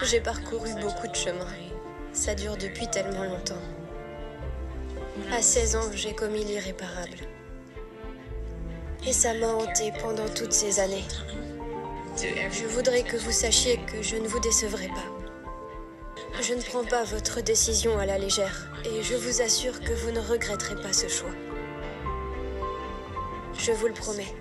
J'ai parcouru beaucoup de chemins. Ça dure depuis tellement longtemps. À 16 ans, j'ai commis l'irréparable. Et ça m'a hanté pendant toutes ces années. Je voudrais que vous sachiez que je ne vous décevrai pas. Je ne prends pas votre décision à la légère et je vous assure que vous ne regretterez pas ce choix. Je vous le promets.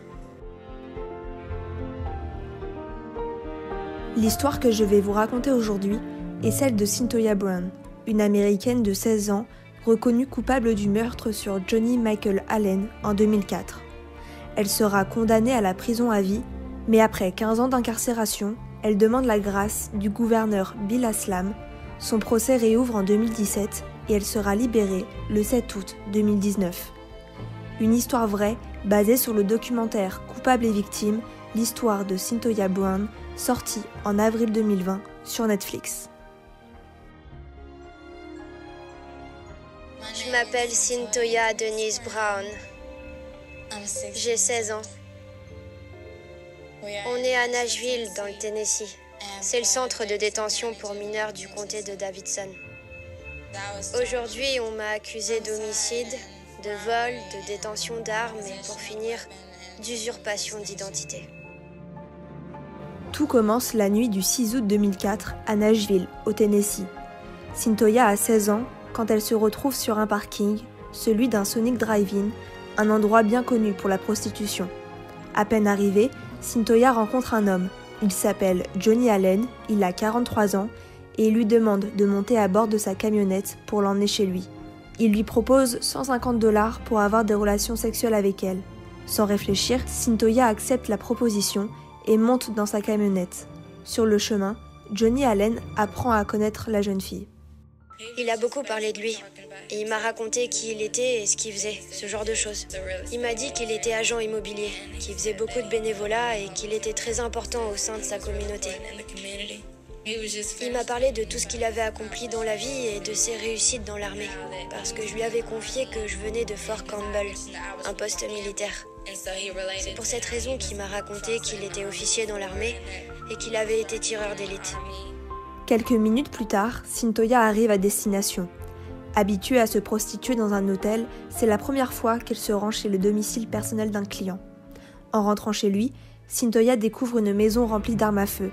L'histoire que je vais vous raconter aujourd'hui est celle de Cyntoia Brown, une Américaine de 16 ans reconnue coupable du meurtre sur Johnny Michael Allen en 2004. Elle sera condamnée à la prison à vie, mais après 15 ans d'incarcération, elle demande la grâce du gouverneur Bill Haslam. Son procès réouvre en 2017 et elle sera libérée le 7 août 2019. Une histoire vraie basée sur le documentaire Coupables et victimes, l'histoire de Cyntoia Brown, sorti en avril 2020 sur Netflix. Je m'appelle Cyntoia Denise Brown. J'ai 16 ans. On est à Nashville, dans le Tennessee. C'est le centre de détention pour mineurs du comté de Davidson. Aujourd'hui, on m'a accusée d'homicide, de vol, de détention d'armes et pour finir, d'usurpation d'identité. Tout commence la nuit du 6 août 2004 à Nashville, au Tennessee. Cyntoia a 16 ans quand elle se retrouve sur un parking, celui d'un Sonic Drive-In, un endroit bien connu pour la prostitution. À peine arrivée, Cyntoia rencontre un homme. Il s'appelle Johnny Allen, il a 43 ans et il lui demande de monter à bord de sa camionnette pour l'emmener chez lui. Il lui propose 150 $ pour avoir des relations sexuelles avec elle. Sans réfléchir, Cyntoia accepte la proposition et monte dans sa camionnette. Sur le chemin, Johnny Allen apprend à connaître la jeune fille. Il a beaucoup parlé de lui. Et il m'a raconté qui il était et ce qu'il faisait, ce genre de choses. Il m'a dit qu'il était agent immobilier, qu'il faisait beaucoup de bénévolat et qu'il était très important au sein de sa communauté. Il m'a parlé de tout ce qu'il avait accompli dans la vie et de ses réussites dans l'armée, parce que je lui avais confié que je venais de Fort Campbell, un poste militaire. C'est pour cette raison qu'il m'a raconté qu'il était officier dans l'armée et qu'il avait été tireur d'élite. Quelques minutes plus tard, Cyntoia arrive à destination. Habituée à se prostituer dans un hôtel, c'est la première fois qu'elle se rend chez le domicile personnel d'un client. En rentrant chez lui, Cyntoia découvre une maison remplie d'armes à feu.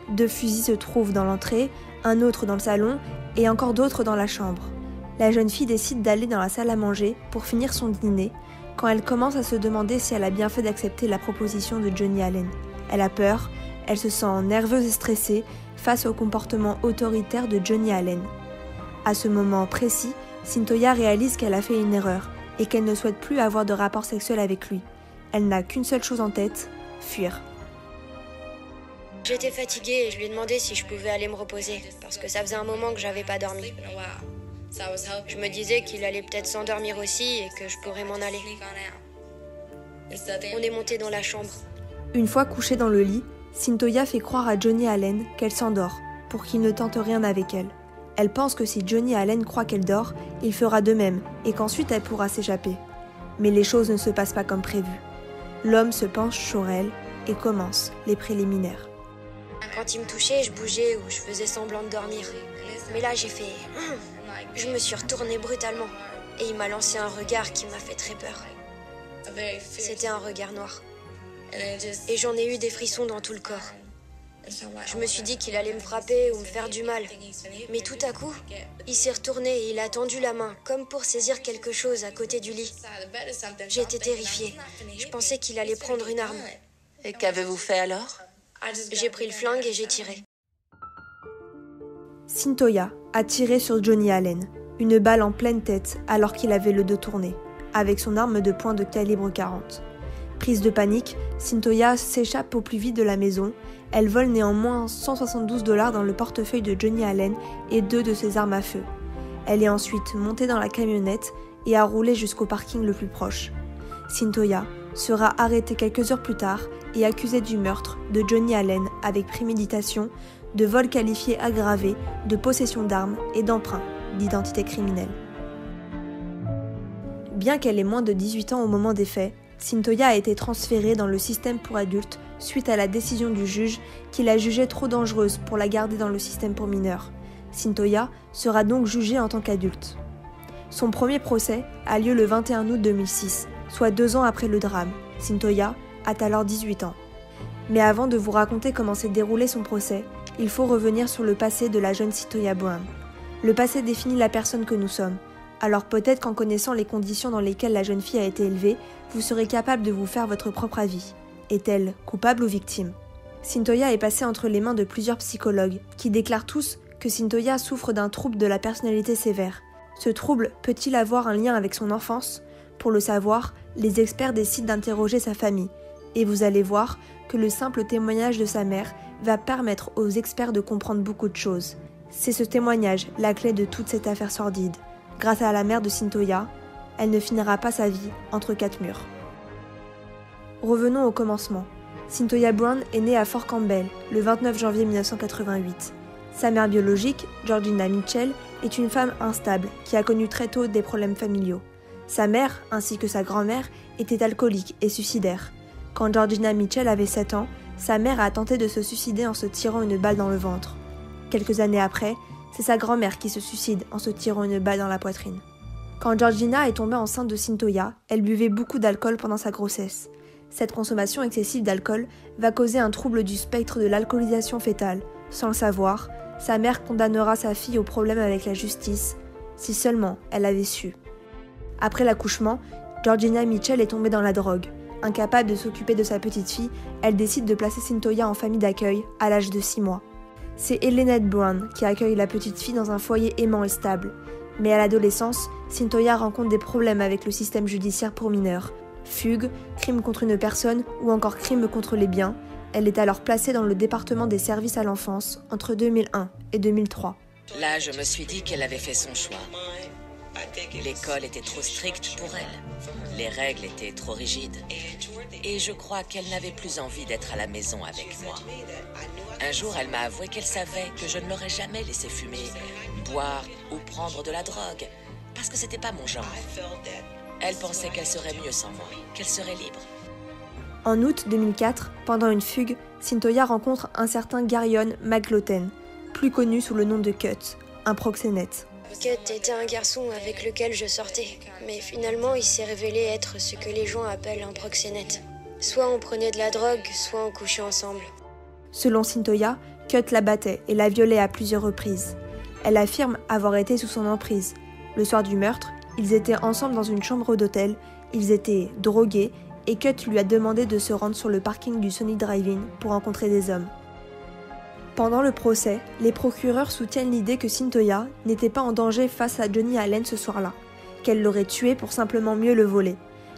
2 fusils se trouvent dans l'entrée, un autre dans le salon et encore d'autres dans la chambre. La jeune fille décide d'aller dans la salle à manger pour finir son dîner, quand elle commence à se demander si elle a bien fait d'accepter la proposition de Johnny Allen. Elle a peur, elle se sent nerveuse et stressée face au comportement autoritaire de Johnny Allen. À ce moment précis, Cyntoia réalise qu'elle a fait une erreur et qu'elle ne souhaite plus avoir de rapport sexuel avec lui. Elle n'a qu'une seule chose en tête, fuir. J'étais fatiguée et je lui ai demandé si je pouvais aller me reposer, parce que ça faisait un moment que j'avais pas dormi. Je me disais qu'il allait peut-être s'endormir aussi et que je pourrais m'en aller. On est monté dans la chambre. Une fois couchée dans le lit, Cyntoia fait croire à Johnny Allen qu'elle s'endort pour qu'il ne tente rien avec elle. Elle pense que si Johnny Allen croit qu'elle dort, il fera de même et qu'ensuite elle pourra s'échapper. Mais les choses ne se passent pas comme prévu. L'homme se penche sur elle et commence les préliminaires. Quand il me touchait, je bougeais ou je faisais semblant de dormir. Mais là, j'ai fait... Je me suis retournée brutalement et il m'a lancé un regard qui m'a fait très peur. C'était un regard noir. Et j'en ai eu des frissons dans tout le corps. Je me suis dit qu'il allait me frapper ou me faire du mal. Mais tout à coup, il s'est retourné et il a tendu la main, comme pour saisir quelque chose à côté du lit. J'étais terrifiée. Je pensais qu'il allait prendre une arme. Et qu'avez-vous fait alors? J'ai pris le flingue et j'ai tiré. Cyntoia a tiré sur Johnny Allen, une balle en pleine tête alors qu'il avait le dos tourné, avec son arme de poing de calibre 40. Prise de panique, Cyntoia s'échappe au plus vite de la maison. Elle vole néanmoins 172 $ dans le portefeuille de Johnny Allen et 2 de ses armes à feu. Elle est ensuite montée dans la camionnette et a roulé jusqu'au parking le plus proche. Cyntoia sera arrêtée quelques heures plus tard et accusée du meurtre de Johnny Allen avec préméditation, de vol qualifié aggravé, de possession d'armes et d'emprunt d'identité criminelle. Bien qu'elle ait moins de 18 ans au moment des faits, Cyntoia a été transférée dans le système pour adultes suite à la décision du juge qui l'a jugée trop dangereuse pour la garder dans le système pour mineurs. Cyntoia sera donc jugée en tant qu'adulte. Son premier procès a lieu le 21 août 2006, soit 2 ans après le drame. Cyntoia a alors 18 ans. Mais avant de vous raconter comment s'est déroulé son procès, il faut revenir sur le passé de la jeune Cyntoia Brown. Le passé définit la personne que nous sommes. Alors peut-être qu'en connaissant les conditions dans lesquelles la jeune fille a été élevée, vous serez capable de vous faire votre propre avis. Est-elle coupable ou victime ? Cyntoia est passée entre les mains de plusieurs psychologues, qui déclarent tous que Cyntoia souffre d'un trouble de la personnalité sévère. Ce trouble peut-il avoir un lien avec son enfance ? Pour le savoir, les experts décident d'interroger sa famille. Et vous allez voir que le simple témoignage de sa mère va permettre aux experts de comprendre beaucoup de choses. C'est ce témoignage la clé de toute cette affaire sordide. Grâce à la mère de Cyntoia, elle ne finira pas sa vie entre 4 murs. Revenons au commencement. Cyntoia Brown est née à Fort Campbell le 29 janvier 1988. Sa mère biologique, Georgina Mitchell, est une femme instable qui a connu très tôt des problèmes familiaux. Sa mère, ainsi que sa grand-mère, étaient alcooliques et suicidaires. Quand Georgina Mitchell avait 7 ans, sa mère a tenté de se suicider en se tirant une balle dans le ventre. Quelques années après, c'est sa grand-mère qui se suicide en se tirant une balle dans la poitrine. Quand Georgina est tombée enceinte de Cyntoia, elle buvait beaucoup d'alcool pendant sa grossesse. Cette consommation excessive d'alcool va causer un trouble du spectre de l'alcoolisation fœtale. Sans le savoir, sa mère condamnera sa fille au problème avec la justice, si seulement elle avait su. Après l'accouchement, Georgina Mitchell est tombée dans la drogue. Incapable de s'occuper de sa petite fille, elle décide de placer Cyntoia en famille d'accueil à l'âge de 6 mois. C'est Ellenette Brown qui accueille la petite fille dans un foyer aimant et stable. Mais à l'adolescence, Cyntoia rencontre des problèmes avec le système judiciaire pour mineurs. Fugue, crime contre une personne ou encore crime contre les biens. Elle est alors placée dans le département des services à l'enfance entre 2001 et 2003. Là, je me suis dit qu'elle avait fait son choix. L'école était trop stricte pour elle. Les règles étaient trop rigides. Et je crois qu'elle n'avait plus envie d'être à la maison avec moi. Un jour, elle m'a avoué qu'elle savait que je ne l'aurais jamais laissé fumer, boire ou prendre de la drogue, parce que c'était pas mon genre. Elle pensait qu'elle serait mieux sans moi, qu'elle serait libre. En août 2004, pendant une fugue, Cyntoia rencontre un certain Garyon McLaughlin, plus connu sous le nom de Cut, un proxénète. Cut était un garçon avec lequel je sortais, mais finalement il s'est révélé être ce que les gens appellent un proxénète. Soit on prenait de la drogue, soit on couchait ensemble. Selon Cyntoia, Cut la battait et la violait à plusieurs reprises. Elle affirme avoir été sous son emprise. Le soir du meurtre, ils étaient ensemble dans une chambre d'hôtel, ils étaient drogués et Cut lui a demandé de se rendre sur le parking du Sony Drive-In pour rencontrer des hommes. Pendant le procès, les procureurs soutiennent l'idée que Cyntoia n'était pas en danger face à Johnny Allen ce soir-là, qu'elle l'aurait tué pour simplement mieux le voler.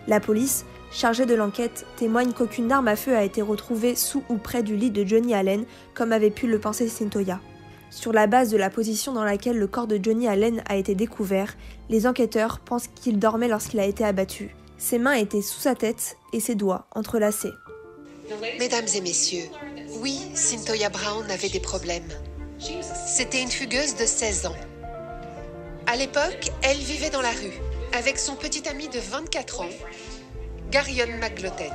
La police, chargée de l'enquête, témoigne qu'aucune arme à feu a été retrouvée sous ou près du lit de Johnny Allen, comme avait pu le penser Cyntoia. Sur la base de la position dans laquelle le corps de Johnny Allen a été découvert, les enquêteurs pensent qu'il dormait lorsqu'il a été abattu. Ses mains étaient sous sa tête et ses doigts entrelacés. Mesdames et messieurs, oui, Cyntoia Brown avait des problèmes. C'était une fugueuse de 16 ans. À l'époque, elle vivait dans la rue, avec son petit ami de 24 ans, Garyon McLaughlin.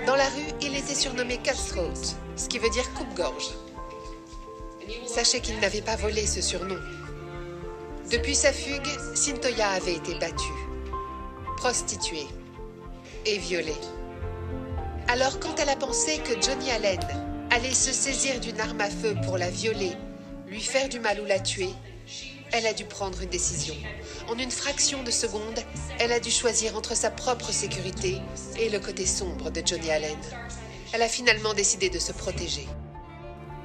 Dans la rue, il était surnommé Cutthroat, ce qui veut dire coupe-gorge. Sachez qu'il n'avait pas volé ce surnom. Depuis sa fugue, Cyntoia avait été battue, prostituée et violée. Alors quand elle a pensé que Johnny Allen allait se saisir d'une arme à feu pour la violer, lui faire du mal ou la tuer, elle a dû prendre une décision. En une fraction de seconde, elle a dû choisir entre sa propre sécurité et le côté sombre de Johnny Allen. Elle a finalement décidé de se protéger.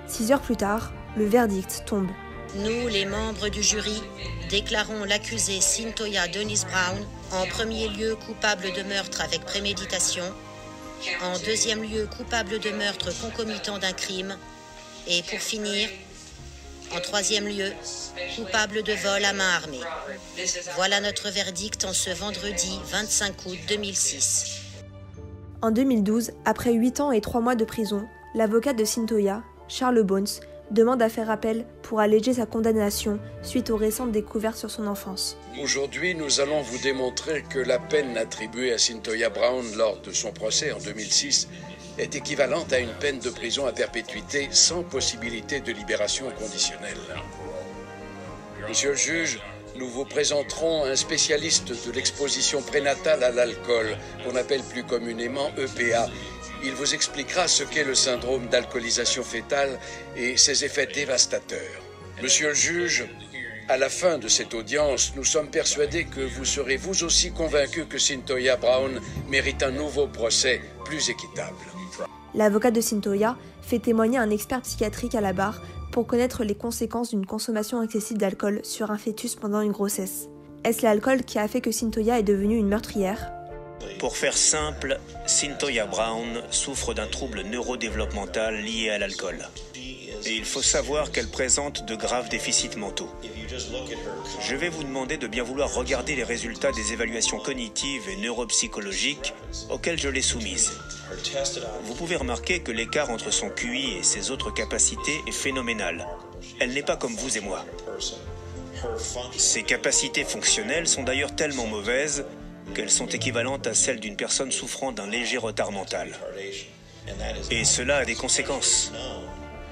6 heures plus tard, le verdict tombe. Nous, les membres du jury, déclarons l'accusée Cyntoia Denise Brown en premier lieu coupable de meurtre avec préméditation, en deuxième lieu coupable de meurtre concomitant d'un crime et pour finir, en troisième lieu, coupable de vol à main armée. Voilà notre verdict en ce vendredi 25 août 2006. En 2012, après 8 ans et 3 mois de prison, l'avocat de Cyntoia, Charles Bones, demande à faire appel pour alléger sa condamnation suite aux récentes découvertes sur son enfance. Aujourd'hui, nous allons vous démontrer que la peine attribuée à Cyntoia Brown lors de son procès en 2006 est équivalente à une peine de prison à perpétuité sans possibilité de libération conditionnelle. Monsieur le juge, nous vous présenterons un spécialiste de l'exposition prénatale à l'alcool, qu'on appelle plus communément EPA. Il vous expliquera ce qu'est le syndrome d'alcoolisation fœtale et ses effets dévastateurs. Monsieur le juge, à la fin de cette audience, nous sommes persuadés que vous serez vous aussi convaincu que Cyntoia Brown mérite un nouveau procès plus équitable. L'avocat de Cyntoia fait témoigner un expert psychiatrique à la barre pour connaître les conséquences d'une consommation excessive d'alcool sur un fœtus pendant une grossesse. Est-ce l'alcool qui a fait que Cyntoia est devenue une meurtrière ? Pour faire simple, Cyntoia Brown souffre d'un trouble neurodéveloppemental lié à l'alcool. Et il faut savoir qu'elle présente de graves déficits mentaux. Je vais vous demander de bien vouloir regarder les résultats des évaluations cognitives et neuropsychologiques auxquelles je l'ai soumise. Vous pouvez remarquer que l'écart entre son QI et ses autres capacités est phénoménal. Elle n'est pas comme vous et moi. Ses capacités fonctionnelles sont d'ailleurs tellement mauvaises qu'elles sont équivalentes à celles d'une personne souffrant d'un léger retard mental. Et cela a des conséquences.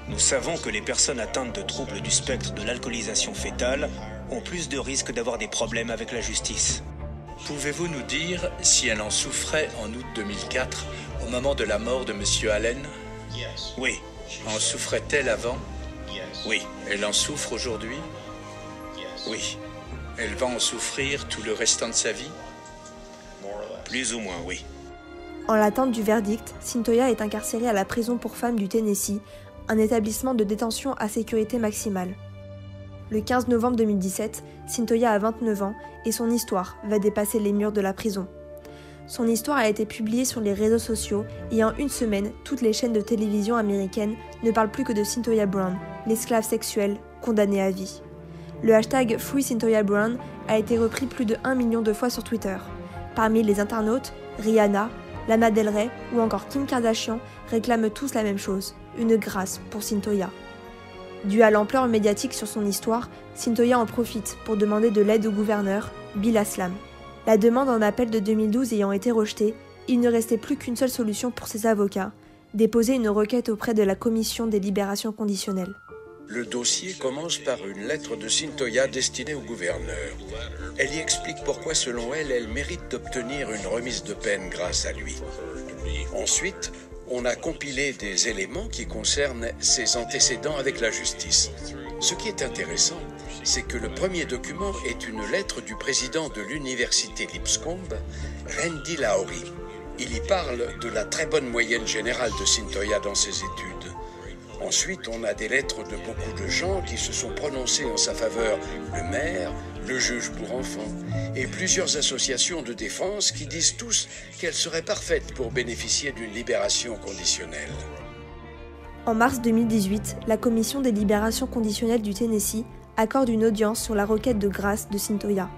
Nous savons que les personnes atteintes de troubles du spectre de l'alcoolisation fœtale ont plus de risques d'avoir des problèmes avec la justice. Pouvez-vous nous dire si elle en souffrait en août 2004, au moment de la mort de M. Allen? Oui. En souffrait-elle avant? Oui. Elle en souffre aujourd'hui? Oui. Elle va en souffrir tout le restant de sa vie? Plus ou moins, oui. En l'attente du verdict, Cyntoia est incarcérée à la prison pour femmes du Tennessee, un établissement de détention à sécurité maximale. Le 15 novembre 2017, Cyntoia a 29 ans et son histoire va dépasser les murs de la prison. Son histoire a été publiée sur les réseaux sociaux et en une semaine, toutes les chaînes de télévision américaines ne parlent plus que de Cyntoia Brown, l'esclave sexuelle condamnée à vie. Le hashtag Free Cyntoia Brown a été repris plus de 1 million de fois sur Twitter. Parmi les internautes, Rihanna, Lana Del Rey ou encore Kim Kardashian réclament tous la même chose, une grâce pour Cyntoia. Dû à l'ampleur médiatique sur son histoire, Cyntoia en profite pour demander de l'aide au gouverneur, Bill Aslam. La demande en appel de 2012 ayant été rejetée, il ne restait plus qu'une seule solution pour ses avocats, déposer une requête auprès de la Commission des libérations conditionnelles. Le dossier commence par une lettre de Cyntoia destinée au gouverneur. Elle y explique pourquoi, selon elle, elle mérite d'obtenir une remise de peine grâce à lui. Ensuite, on a compilé des éléments qui concernent ses antécédents avec la justice. Ce qui est intéressant, c'est que le premier document est une lettre du président de l'université Lipscomb, Randy Lowry. Il y parle de la très bonne moyenne générale de Cyntoia dans ses études. Ensuite, on a des lettres de beaucoup de gens qui se sont prononcés en sa faveur, le maire, le juge pour enfants, et plusieurs associations de défense qui disent tous qu'elle serait parfaite pour bénéficier d'une libération conditionnelle. En mars 2018, la Commission des libérations conditionnelles du Tennessee accorde une audience sur la requête de grâce de Cyntoia,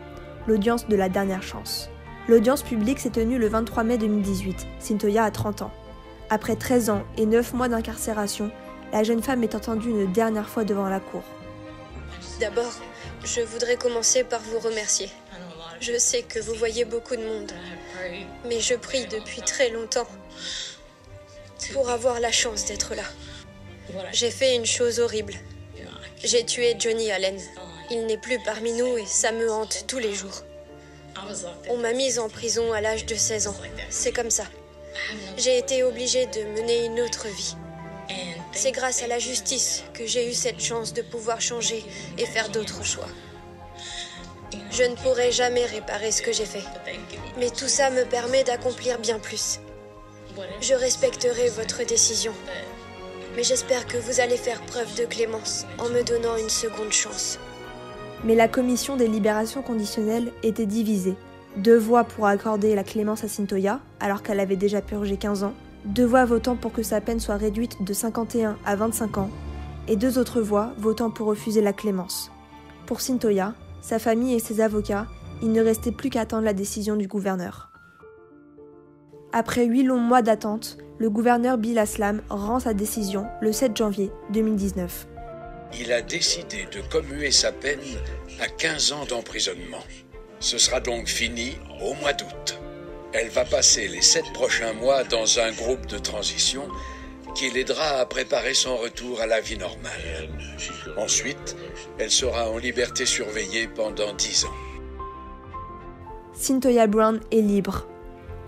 l'audience de la dernière chance. L'audience publique s'est tenue le 23 mai 2018, Cyntoia a 30 ans. Après 13 ans et 9 mois d'incarcération, la jeune femme est entendue une dernière fois devant la cour. D'abord, je voudrais commencer par vous remercier. Je sais que vous voyez beaucoup de monde, mais je prie depuis très longtemps pour avoir la chance d'être là. J'ai fait une chose horrible. J'ai tué Johnny Allen. Il n'est plus parmi nous et ça me hante tous les jours. On m'a mise en prison à l'âge de 16 ans. C'est comme ça. J'ai été obligée de mener une autre vie. C'est grâce à la justice que j'ai eu cette chance de pouvoir changer et faire d'autres choix. Je ne pourrai jamais réparer ce que j'ai fait, mais tout ça me permet d'accomplir bien plus. Je respecterai votre décision, mais j'espère que vous allez faire preuve de clémence en me donnant une seconde chance. Mais la Commission des libérations conditionnelles était divisée. 2 voix pour accorder la clémence à Cyntoia, alors qu'elle avait déjà purgé 15 ans, 2 voix votant pour que sa peine soit réduite de 51 à 25 ans, et 2 autres voix votant pour refuser la clémence. Pour Cyntoia, sa famille et ses avocats, il ne restait plus qu'à attendre la décision du gouverneur. Après 8 longs mois d'attente, le gouverneur Bill Aslam rend sa décision le 7 janvier 2019. il a décidé de commuer sa peine à 15 ans d'emprisonnement. Ce sera donc fini au mois d'août. Elle va passer les 7 prochains mois dans un groupe de transition qui l'aidera à préparer son retour à la vie normale. Ensuite, elle sera en liberté surveillée pendant 10 ans. Cyntoia Brown est libre.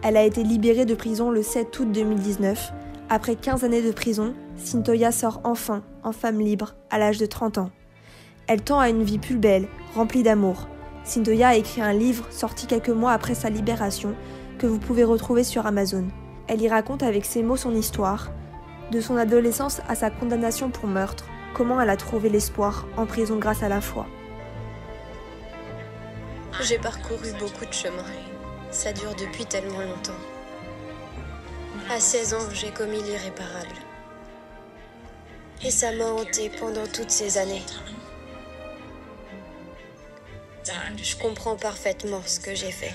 Elle a été libérée de prison le 7 août 2019. Après 15 années de prison, Cyntoia sort enfin en femme libre à l'âge de 30 ans. Elle tend à une vie plus belle, remplie d'amour. Cyntoia a écrit un livre sorti quelques mois après sa libération que vous pouvez retrouver sur Amazon. Elle y raconte avec ses mots son histoire, de son adolescence à sa condamnation pour meurtre, comment elle a trouvé l'espoir en prison grâce à la foi. J'ai parcouru beaucoup de chemins. Ça dure depuis tellement longtemps. À 16 ans, j'ai commis l'irréparable. Et ça m'a hanté pendant toutes ces années. Je comprends parfaitement ce que j'ai fait.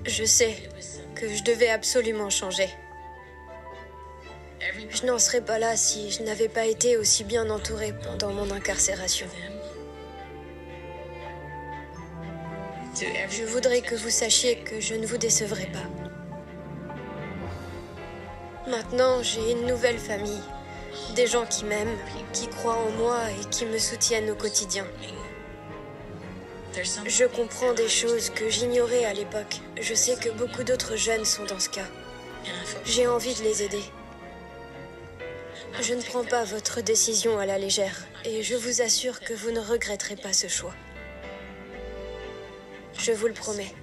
Je sais que je devais absolument changer. Je n'en serais pas là si je n'avais pas été aussi bien entourée pendant mon incarcération. Je voudrais que vous sachiez que je ne vous décevrai pas. Maintenant, j'ai une nouvelle famille. Des gens qui m'aiment, qui croient en moi et qui me soutiennent au quotidien. Je comprends des choses que j'ignorais à l'époque. Je sais que beaucoup d'autres jeunes sont dans ce cas. J'ai envie de les aider. Je ne prends pas votre décision à la légère et je vous assure que vous ne regretterez pas ce choix. Je vous le promets.